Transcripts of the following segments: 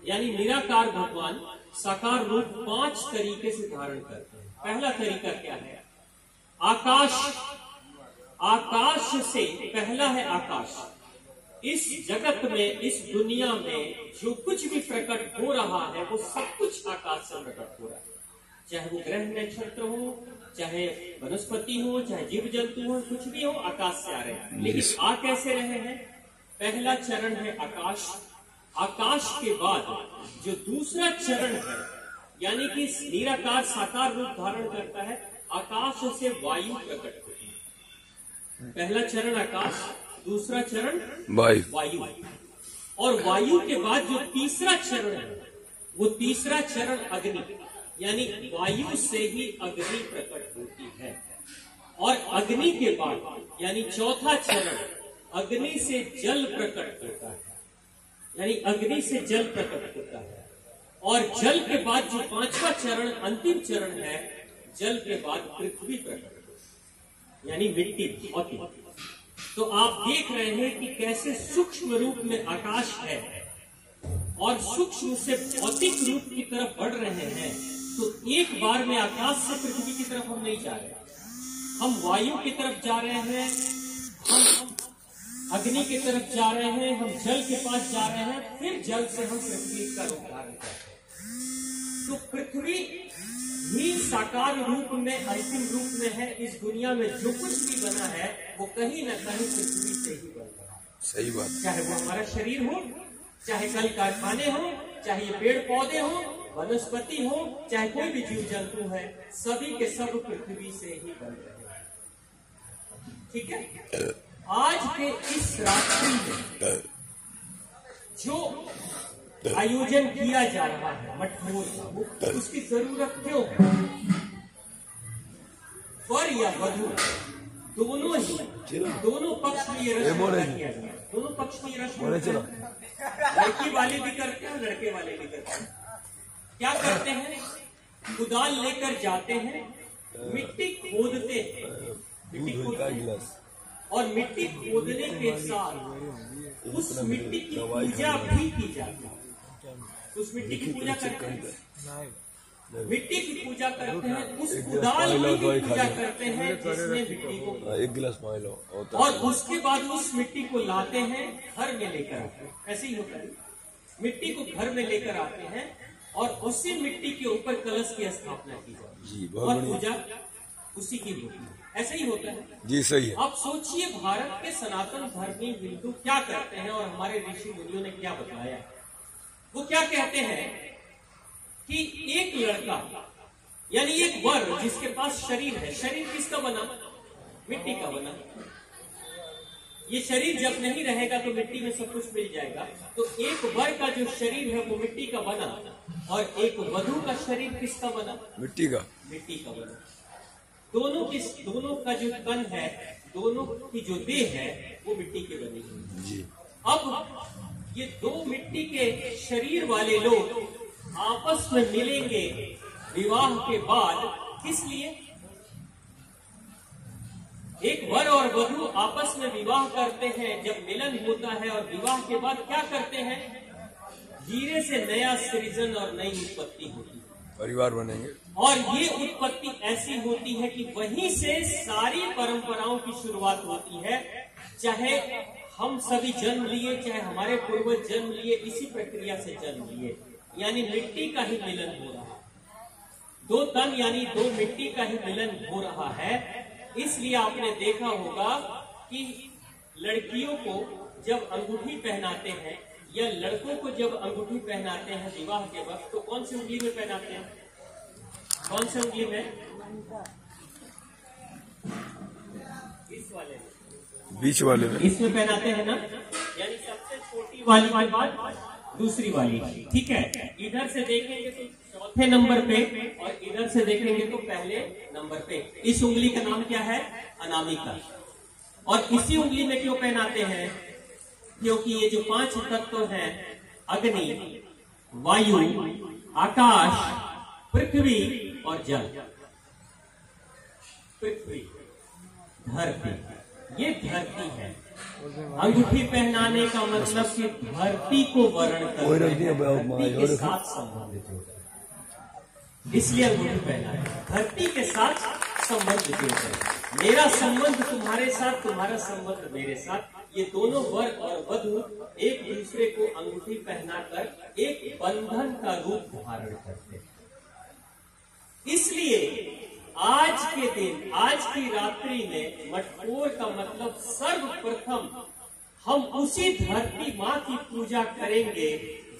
यानी निराकार भगवान साकार रूप 5 तरीके से धारण करते हैं। पहला तरीका क्या है? आकाश। आकाश से पहला है आकाश। इस जगत में, इस दुनिया में जो कुछ भी प्रकट हो रहा है वो सब कुछ आकाश से प्रकट हो रहा है। चाहे वो ग्रह नक्षत्र हो, चाहे वनस्पति हो, चाहे जीव जंतु हो, कुछ भी हो, आकाश से आ रहे हैं। लेकिन आ कैसे रहे हैं? पहला चरण है आकाश। आकाश के बाद जो दूसरा चरण है, यानी कि निराकार साकार रूप धारण करता है, आकाश से वायु प्रकट होती है। पहला चरण आकाश, दूसरा चरण वायु। और वायु के बाद जो तीसरा चरण है, वो तीसरा चरण अग्नि, यानी वायु से ही अग्नि प्रकट होती है। और अग्नि के बाद यानी चौथा चरण अग्नि से जल प्रकट होता है, यानी अग्नि से जल प्रकट होता है। और जल के बाद जो पांचवा चरण, अंतिम चरण है, जल के बाद पृथ्वी प्रकट होती है, यानी मिट्टी, भौतिक। तो आप देख रहे हैं कि कैसे सूक्ष्म रूप में आकाश है और सूक्ष्म से भौतिक रूप की तरफ बढ़ रहे हैं। तो एक बार में आकाश से पृथ्वी की तरफ हम नहीं जा रहे, हम वायु की तरफ जा रहे हैं, हम अग्नि की तरफ जा रहे हैं, हम जल के पास जा रहे हैं, फिर जल से हम पृथ्वी का रूप धारण करते हैं। तो पृथ्वी ही साकार रूप में, अंतिम रूप में है। इस दुनिया में जो कुछ भी बना है वो कहीं न कहीं पृथ्वी से ही बना है। सही बात। चाहे वो हमारा शरीर हो, चाहे कल कारखाने हो, चाहे ये पेड़ पौधे हो, वनस्पति हो, चाहे कोई भी जीव जंतु है, सभी के सब पृथ्वी से ही बन रहे हैं। ठीक है। आज के इस रात्रि में जो आयोजन किया जा रहा है मटमोर का, उसकी जरूरत क्यों है? वर या वधू दोनों ही, दोनों पक्ष में ये रस्म किया जाता है। दोनों पक्ष में ये रस्म, लड़की वाले भी करते हैं, लड़के वाले भी करते हैं। क्या करते हैं? कुदाल लेकर जाते हैं, मिट्टी खोदते हैं, मिट्टी खोदते, और मिट्टी खोदने के साथ उस मिट्टी की पूजा भी की जाती है। उस मिट्टी की पूजा करते हैं, मिट्टी की पूजा करते हैं, उस कुदाल की भी पूजा करते हैं जिसने मिट्टी को, एक गिलास पानी लो, और उसके बाद उस मिट्टी को लाते हैं, घर में लेकर आते हैं। ऐसे ही होता है, मिट्टी को घर में लेकर आते हैं और उसी मिट्टी के ऊपर कलश की स्थापना की जाती है और पूजा उसी की होती है। ऐसे ही होता है जी। सही है। आप सोचिए भारत के सनातन धर्मी हिंदू क्या करते हैं और हमारे ऋषि मुनियों ने क्या बताया। वो क्या कहते हैं कि एक लड़का यानी एक वर जिसके पास शरीर है, शरीर किसका बना? मिट्टी का बना। ये शरीर जब नहीं रहेगा तो मिट्टी में सब कुछ मिल जाएगा। तो एक वर का जो शरीर है वो मिट्टी का बना, और एक वधू का शरीर किसका बना? मिट्टी का। मिट्टी का बना। दोनों का जो तन है, दोनों की जो देह है, वो मिट्टी के बने जी। अब ये दो मिट्टी के शरीर वाले लोग आपस में मिलेंगे विवाह के बाद, किस लिए? एक वर और वधू आपस में विवाह करते हैं, जब मिलन होता है और विवाह के बाद क्या करते हैं? धीरे से नया सृजन और नई उत्पत्ति होती है, परिवार बनेंगे। और ये उत्पत्ति ऐसी होती है कि वहीं से सारी परंपराओं की शुरुआत होती है। चाहे हम सभी जन्म लिए, चाहे हमारे पूर्वज जन्म लिए, इसी प्रक्रिया से जन्म लिए, यानी मिट्टी का ही मिलन हो रहा है। दो तन यानी दो मिट्टी का ही मिलन हो रहा है। इसलिए आपने देखा होगा कि लड़कियों को जब अंगूठी पहनाते हैं या लड़कों को जब अंगूठी पहनाते हैं विवाह के वक्त, तो कौन सी उंगली में पहनाते हैं? कौन सी उंगली में? इस वाले में, बीच वाले में, इसमें पहनाते हैं ना, यानी सबसे छोटी वाली के बाद दूसरी वाली। ठीक है। इधर से देखेंगे तो चौथे नंबर पे और इधर से देखेंगे तो पहले नंबर पे। इस उंगली का नाम क्या है? अनामिका। और इसी उंगली में क्यों पहनाते हैं? क्योंकि ये जो 5 तत्व हैं, अग्नि, वायु, आकाश, पृथ्वी और जल। पृथ्वी, धरती, ये धरती है। अंगूठी पहनाने का मतलब कि धरती को वर्ण करना है, धरती के साथ संबंधित होता है, इसलिए अंगूठी पहना है। धरती के साथ संबंध जोड़ता है। मेरा संबंध तुम्हारे साथ, तुम्हारा संबंध मेरे साथ, ये दोनों वर और वधू एक दूसरे को अंगूठी पहनाकर एक बंधन का रूप धारण करते हैं। इसलिए आज के दिन, आज की रात्रि में मटकोर का मतलब सर्वप्रथम हम उसी धरती माँ की पूजा करेंगे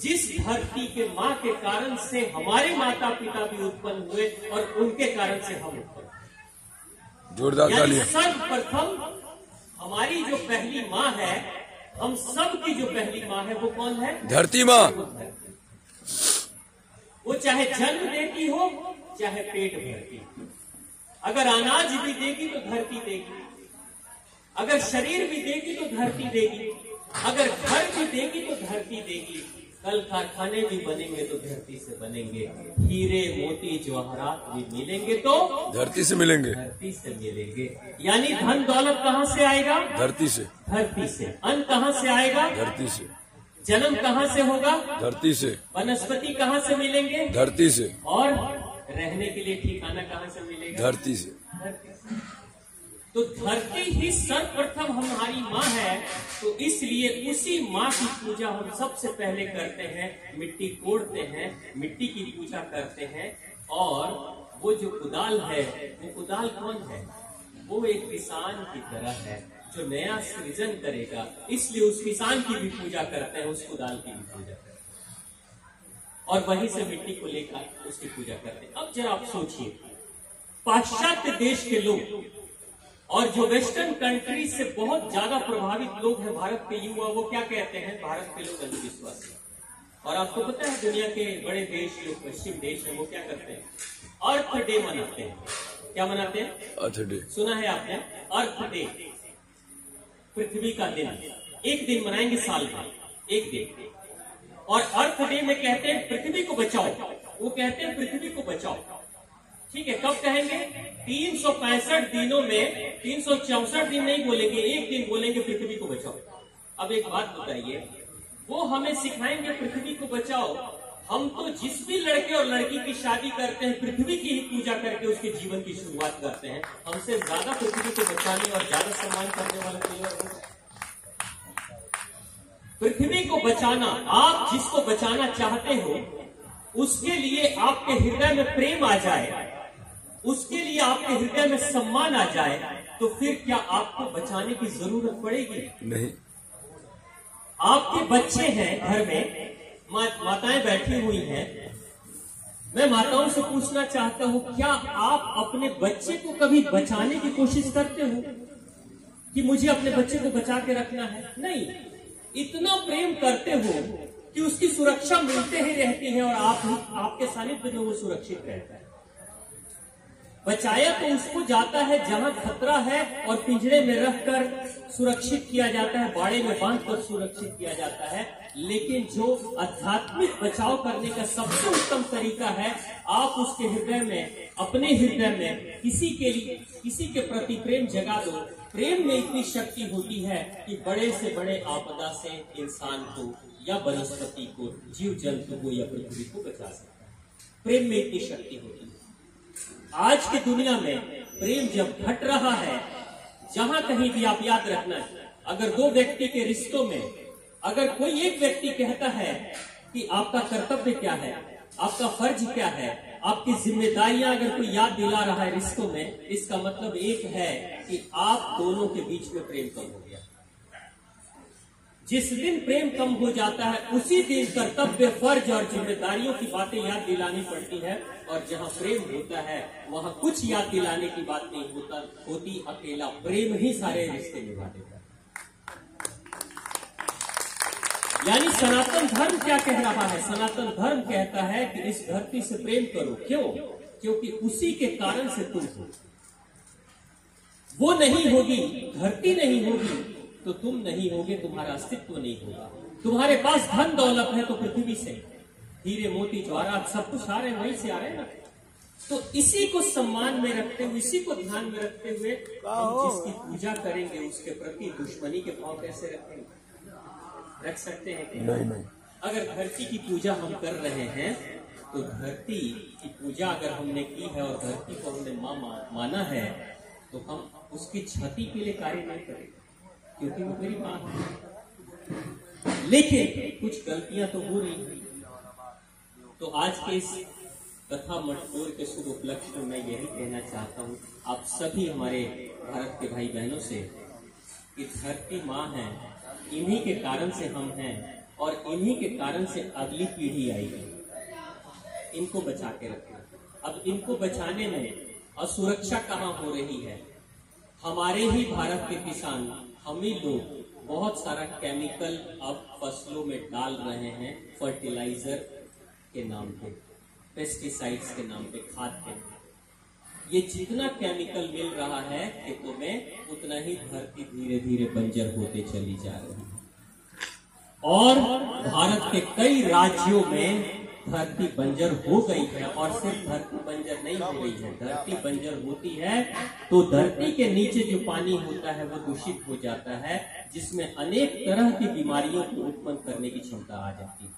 जिस धरती के माँ के कारण से हमारे माता पिता भी उत्पन्न हुए और उनके कारण से हम उत्पन्न। जोरदार तालियां। सर्वप्रथम हमारी जो पहली माँ है, हम सब की जो पहली माँ है वो कौन है? धरती माँ। वो चाहे जन्म देती हो चाहे पेट भरती हो, अगर अनाज भी देगी तो धरती देगी, अगर शरीर भी देगी तो धरती देगी, अगर घर भी देगी तो धरती देगी, कल कारखाने भी बनेंगे तो धरती से बनेंगे, हीरे मोती जवाहरात भी मिलेंगे तो धरती से मिलेंगे, धरती से मिलेंगे। यानी धन दौलत कहाँ से आएगा? धरती से। धरती से। अन्न कहाँ से आएगा? धरती से। जन्म कहाँ से होगा? धरती से। वनस्पति कहाँ से मिलेंगे? धरती से। और रहने के लिए ठिकाना कहाँ से मिलेगा? धरती से। तो धरती ही सर्वप्रथम हमारी माँ है, तो इसलिए उसी माँ की पूजा हम सबसे पहले करते हैं। मिट्टी कोड़ते हैं, मिट्टी की पूजा करते हैं। और वो जो कुदाल है, वो कुदाल कौन है? वो एक किसान की तरह है जो नया सृजन करेगा, इसलिए उस किसान की भी पूजा करते हैं, उस कुदाल की भी पूजा करते हैं और वहीं से मिट्टी को लेकर उसकी पूजा करते हैं। अब जरा आप सोचिए, पाश्चात्य देश के लोग और जो वेस्टर्न कंट्री से बहुत ज्यादा प्रभावित लोग हैं, भारत के युवा, वो क्या कहते हैं? भारत के लोग अंधविश्वासी। और आपको पता है दुनिया के बड़े देश जो पश्चिम देश है वो क्या करते हैं? अर्थ डे मनाते हैं। क्या मनाते हैं? अर्थ डे। सुना है आपने? अर्थ डे, पृथ्वी का दिन। एक दिन मनाएंगे साल में, एक दिन। और अर्थ डे में कहते हैं पृथ्वी को बचाओ, वो कहते हैं पृथ्वी को बचाओ। ठीक है, कब कहेंगे? 365 दिनों में 364 दिन नहीं बोलेंगे, एक दिन बोलेंगे पृथ्वी को बचाओ। अब एक बात बताइए, वो हमें सिखाएंगे पृथ्वी को बचाओ, हम तो जिस भी लड़के और लड़की की शादी करते हैं पृथ्वी की ही पूजा करके उसके जीवन की शुरुआत करते हैं। हमसे ज्यादा पृथ्वी को बचाने और ज्यादा सम्मान करने वाला कोई और नहीं। पृथ्वी को बचाना, आप जिसको बचाना चाहते हो उसके लिए आपके हृदय में प्रेम आ जाए, उसके लिए आपके हृदय में सम्मान आ जाए, तो फिर क्या आपको बचाने की जरूरत पड़ेगी? नहीं। आपके बच्चे हैं घर में, माताएं बैठी हुई हैं, मैं माताओं से पूछना चाहता हूं, क्या आप अपने बच्चे को कभी बचाने की कोशिश करते हो कि मुझे अपने बच्चे को बचा के रखना है? नहीं, इतना प्रेम करते हो कि उसकी सुरक्षा मिलते ही रहती है और आपके सानिध्य में वो सुरक्षित रहता है। बचाया तो उसको जाता है जहां खतरा है और पिंजरे में रखकर सुरक्षित किया जाता है, बाड़े में बांधकर सुरक्षित किया जाता है। लेकिन जो आध्यात्मिक बचाव करने का सबसे उत्तम तरीका है, आप उसके हृदय में, अपने हृदय में किसी के प्रति प्रेम जगा दो। प्रेम में इतनी शक्ति होती है कि बड़े से बड़े आपदा से इंसान को या वनस्पति को, जीव जंतु को या पृथ्वी को बचा सकता है। प्रेम में इतनी शक्ति होती है। आज की दुनिया में प्रेम जब घट रहा है, जहां कहीं भी आप याद रखना, अगर दो व्यक्ति के रिश्तों में अगर कोई एक व्यक्ति कहता है कि आपका कर्तव्य क्या है, आपका फर्ज क्या है, आपकी जिम्मेदारियां अगर कोई याद दिला रहा है रिश्तों में, इसका मतलब एक है कि आप दोनों के बीच में प्रेम कम हो गया। जिस दिन प्रेम कम हो जाता है उसी दिन कर्तव्य, फर्ज और जिम्मेदारियों की बातें याद दिलानी पड़ती है। और जहां प्रेम होता है वहां कुछ याद दिलाने की बात नहीं होती, अकेला प्रेम ही सारे रिश्ते निभा देता है। यानी सनातन धर्म क्या कह रहा है? सनातन धर्म कहता है कि इस धरती से प्रेम करो। क्यों? क्योंकि उसी के कारण से तुम हो। वो नहीं होगी, धरती नहीं होगी तो तुम नहीं होगे, तुम्हारा अस्तित्व नहीं होगा। तुम्हारे पास धन दौलत है तो पृथ्वी से, हीरे मोती जवाहरात सब कुछ आ रहे हैं, वहीं से आ रहे हैं ना। तो इसी को सम्मान में रखते हुए, इसी को ध्यान में रखते हुए हम जिसकी पूजा करेंगे उसके प्रति दुश्मनी के भाव कैसे रखेंगे? रख सकते हैं क्या? नहीं। अगर धरती की पूजा हम कर रहे हैं तो धरती की पूजा अगर हमने की है और धरती को हमने माना है तो हम उसकी क्षति के लिए कार्य नहीं करेंगे क्योंकि वो मेरी मां है। लेकिन कुछ गलतियां तो हो रही हैं। तो आज के इस कथा मटकोर के शुभ उपलक्ष्य में मैं यही कहना चाहता हूँ आप सभी हमारे भारत के भाई बहनों से कि धरती माँ है, इन्हीं के कारण से हम हैं और इन्हीं के कारण से अगली पीढ़ी आएगी। इनको बचा के रखें। अब इनको बचाने में असुरक्षा कहाँ हो रही है? हमारे ही भारत के किसान, हम ही लोग बहुत सारा केमिकल अब फसलों में डाल रहे हैं, फर्टिलाइजर के नाम पे, पेस्टिसाइड्स के नाम पे, खाद के नाम पे। ये जितना केमिकल मिल रहा है खेतों में उतना ही धरती धीरे धीरे बंजर होते चली जा रही है। और भारत के कई राज्यों में धरती बंजर हो गई है और सिर्फ धरती बंजर नहीं हो गई है, धरती बंजर होती है तो धरती के नीचे जो पानी होता है वो दूषित हो जाता है, जिसमें अनेक तरह की बीमारियों को उत्पन्न करने की क्षमता आ जाती है।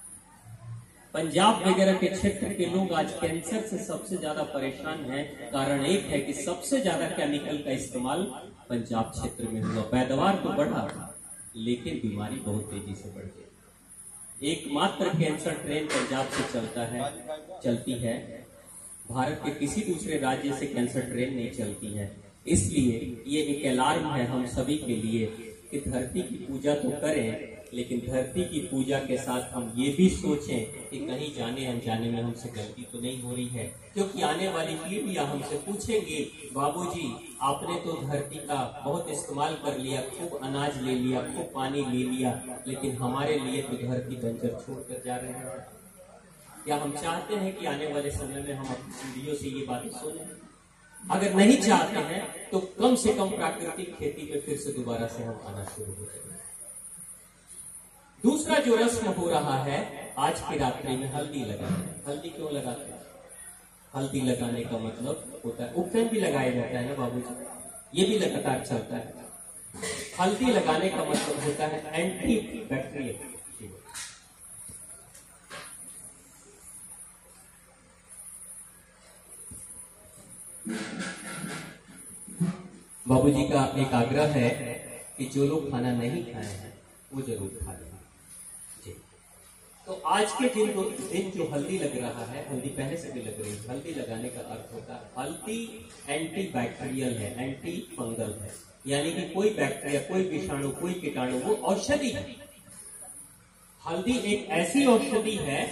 पंजाब वगैरह के क्षेत्र के लोग आज कैंसर से सबसे ज्यादा परेशान हैं। कारण एक है कि सबसे ज्यादा केमिकल का इस्तेमाल पंजाब क्षेत्र में हुआ। पैदावार तो बढ़ा लेकिन बीमारी बहुत तेजी से बढ़ गई। एकमात्र कैंसर ट्रेन पंजाब से चलती है। भारत के किसी दूसरे राज्य से कैंसर ट्रेन नहीं चलती है। इसलिए ये एक अलार्म है हम सभी के लिए कि धरती की पूजा तो करें, लेकिन धरती की पूजा के साथ हम ये भी सोचें कि कहीं जाने अनजाने में हमसे गलती तो नहीं हो रही है, क्योंकि आने वाली पीढ़ियां हमसे पूछेंगे, बाबूजी आपने तो धरती का बहुत इस्तेमाल कर लिया, खूब अनाज ले लिया, खूब पानी ले लिया, लेकिन हमारे लिए तो धरती बंजर छोड़कर जा रहे हैं। क्या हम चाहते हैं कि आने वाले समय में हम अपनी पीढ़ियों से ये बातें सुने? अगर नहीं चाहते हैं तो कम से कम प्राकृतिक खेती पे फिर से दोबारा से हम आना शुरू हो जाए। दूसरा जो रस्म हो रहा है आज की रात्रि में, हल्दी लगाना। हल्दी क्यों लगाते हैं? हल्दी लगाने का मतलब होता है, उपटन भी लगाया जाता है ना बाबूजी, ये भी लगातार चलता है। हल्दी लगाने का मतलब होता है एंटी बैक्टीरियल। बाबूजी का एक आग्रह है कि जो लोग खाना नहीं खाए हैं वो जरूर खा लें। तो आज के दिन जो हल्दी लग रहा है, हल्दी पहले से भी लग रही है, हल्दी लगाने का अर्थ होता है हल्दी एंटी बैक्टीरियल है, एंटी फंगल है, यानी कि कोई बैक्टीरिया, कोई विषाणु, कोई कीटाणु, वो औषधि है। हल्दी एक ऐसी औषधि है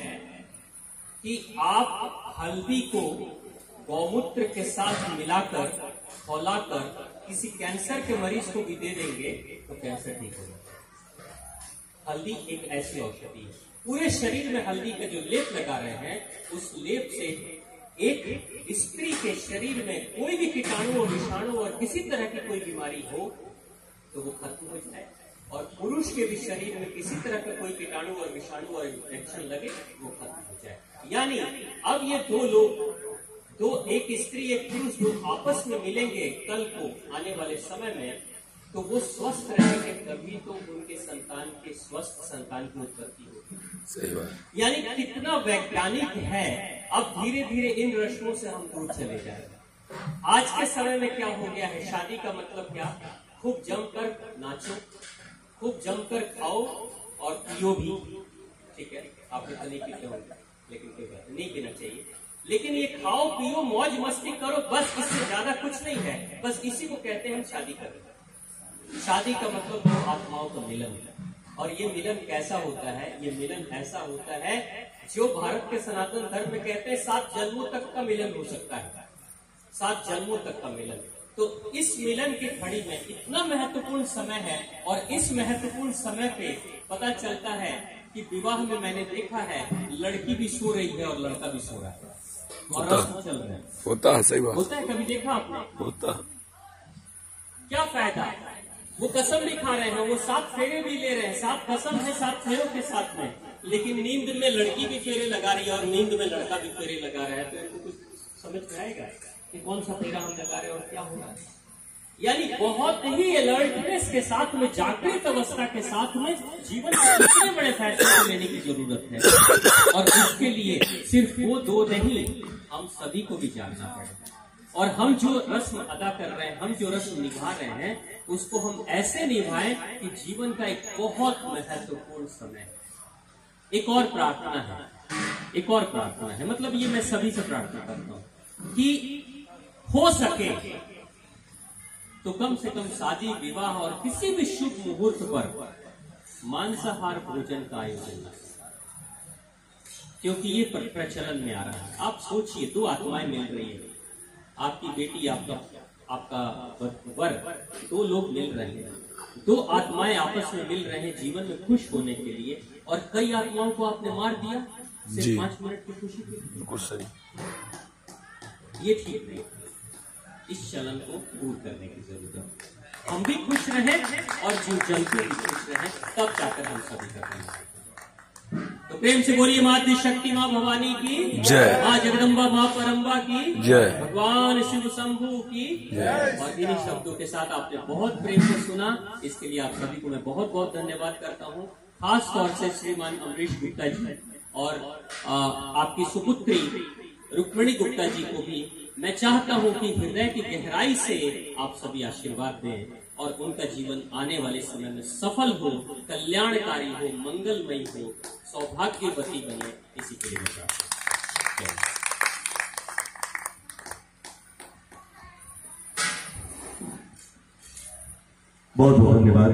कि आप हल्दी को गौमूत्र के साथ मिलाकर, खौलाकर किसी कैंसर के मरीज को भी दे देंगे तो कैंसर ठीक हो जाएगा। हल्दी एक ऐसी औषधि है। पूरे शरीर में हल्दी का जो लेप लगा रहे हैं, उस लेप से एक स्त्री के शरीर में कोई भी कीटाणु और विषाणु और किसी तरह की कोई बीमारी हो तो वो खत्म हो जाए, और पुरुष के भी शरीर में किसी तरह का कोई कीटाणु और विषाणु और इन्फेक्शन लगे वो खत्म हो जाए। यानी अब ये दो लोग, एक स्त्री एक पुरुष जो आपस में मिलेंगे कल को आने वाले समय में, तो वो स्वस्थ रहेंगे, तभी तो उनके संतान के स्वस्थ संतान की उत्पत्ति होगी। सही बात। यानी कितना वैज्ञानिक है। अब धीरे धीरे इन रस्मों से हम दूर चले जा रहे हैं। आज के समय में क्या हो गया है, शादी का मतलब क्या? खूब जमकर नाचो, खूब जमकर खाओ और पियो भी। ठीक है, आपने तो नहीं पीते होंगे, लेकिन कोई बात नहीं, पीना चाहिए। लेकिन ये खाओ पियो मौज मस्ती करो, बस इससे ज्यादा कुछ नहीं है। बस इसी को कहते हैं हम शादी कर रहे हैं। शादी का मतलब दो आत्माओं का मिलन है। और ये मिलन कैसा होता है? ये मिलन ऐसा होता है जो भारत के सनातन धर्म में कहते हैं 7 जन्मों तक का मिलन हो सकता है। 7 जन्मों तक का मिलन। तो इस मिलन की घड़ी में इतना महत्वपूर्ण समय है, और इस महत्वपूर्ण समय पे पता चलता है कि विवाह में मैंने देखा है लड़की भी सो रही है और लड़का भी सो रहा है और रस्म चल रहा है। होता है, सही बात होता है। कभी देखा आपने? होता। क्या फायदा? वो कसम भी खा रहे हैं, वो 7 फेरे भी ले रहे हैं, 7 कसम है 7 फेरों के साथ में, लेकिन नींद में लड़की भी फेरे लगा रही है और नींद में लड़का भी फेरे लगा रहा है। तो इनको कुछ समझ में आएगा कि कौन सा फेरा हम लगा रहे हैं और क्या हो रहा है। यानी बहुत ही अलर्टनेस के साथ में, जागृत अवस्था के साथ में जीवन में इतने बड़े फैसले लेने की जरूरत है। और इसके लिए सिर्फ वो दो नहीं, हम सभी को भी जानना पड़ेगा। और हम जो रस्म अदा कर रहे हैं, हम जो रस्म निभा रहे हैं, उसको हम ऐसे निभाएं कि जीवन का एक बहुत महत्वपूर्ण समय है। एक और प्रार्थना है, एक और प्रार्थना है, मतलब ये मैं सभी से प्रार्थना करता हूं कि हो सके तो कम से कम शादी विवाह और किसी भी शुभ मुहूर्त पर मांसाहार भोजन का आयोजन न करें, क्योंकि ये प्रचलन में आ रहा है। आप सोचिए, दो आत्माएं मिल रही है, आपकी बेटी, आपका वर, दो लोग मिल रहे हैं, दो आत्माएं आपस में मिल रहे हैं जीवन में खुश होने के लिए, और कई आत्माओं को आपने मार दिया सिर्फ 5 मिनट की खुशी के लिए। बिल्कुल सही। ये ठीक नहीं, इस चलन को दूर करने की जरूरत है। हम भी खुश रहें और जीव जंतु भी खुश रहें, तब जाकर हम सभी का कल्याण होगा। तो प्रेम से बोलिए, मातृ शक्ति माँ भवानी की जय, माँ जगदम्बा माँ परम्बा की जय, भगवान शिव शंभू की जय। और इन्हीं शब्दों के साथ आपने बहुत प्रेम से सुना, इसके लिए आप सभी को मैं बहुत बहुत धन्यवाद करता हूँ। खास तौर से श्रीमान अमरीश गुप्ता जी और आपकी सुपुत्री रुक्मिणी गुप्ता जी को भी मैं चाहता हूं कि हृदय की गहराई से आप सभी आशीर्वाद दें और उनका जीवन आने वाले समय में सफल हो, कल्याणकारी हो, मंगलमयी हो, सौभाग्यवती बने, इसी के लिए मैं चाहता हूं। बहुत बहुत धन्यवाद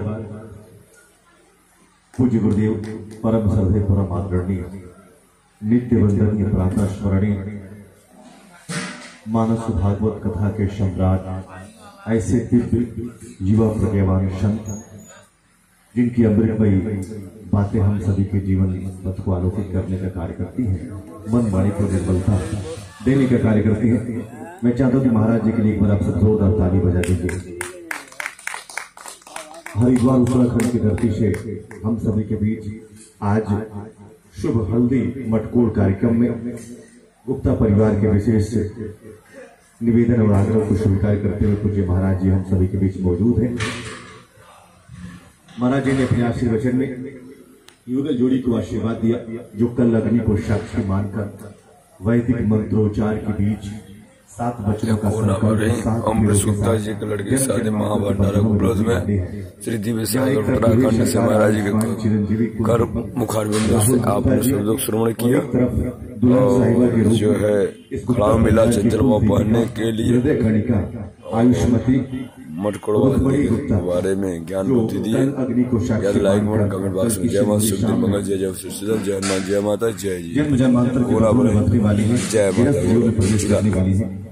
पूज्य गुरुदेव, परम श्रद्धेय, परम आदरणीय, नित्य वंदनीय, प्रातः स्मरणीय मानस भागवत कथा के सम्राट, ऐसे दिव्य युवा प्रज्ञावान संत जिनकी अमृतमयी बातें हम सभी के जीवन पथ को आलोकित करने का कार्य करती हैं, मन वाणी को निर्बलता देने का कार्य करती है। मैं चाहता हूं कि महाराज जी के लिए एक बार आप सब जोरदार ताली बजा दीजिए। हरिद्वार उत्तराखंड की धरती से हम सभी के बीच आज शुभ हल्दी मटकोर कार्यक्रम में गुप्ता परिवार के विशेष निवेदन और आग्रह को स्वीकार करते हुए पूज्य महाराज जी हम सभी के बीच मौजूद हैं। महाराज जी ने अपने आशीर्वचन में युगल जोड़ी को आशीर्वाद दिया, जो कल अग्नि को साक्षी मानकर वैदिक मंत्रोच्चार के बीच 7 बच्चों का अमरीश गुप्ता जी के लड़के शादी महाभंडारा उपलब्ध में श्री दिव्य सागर उत्तराखंड से महाराज जी के कर मुखारबिंद से आपने शब्दों श्रवण किया। और जो है खड़ा मिला चंद्रमा पहनने के लिए आयुष्मती मटकोड़ के बारे में ज्ञान बुद्धि दिए। याद लाइक मोड कमेंट बॉक्स में जय माता शुभ मंगल, जय जय सुशील, जय हनुमान, जय माता, जय जी, जन्म जन्मांतर जय माता।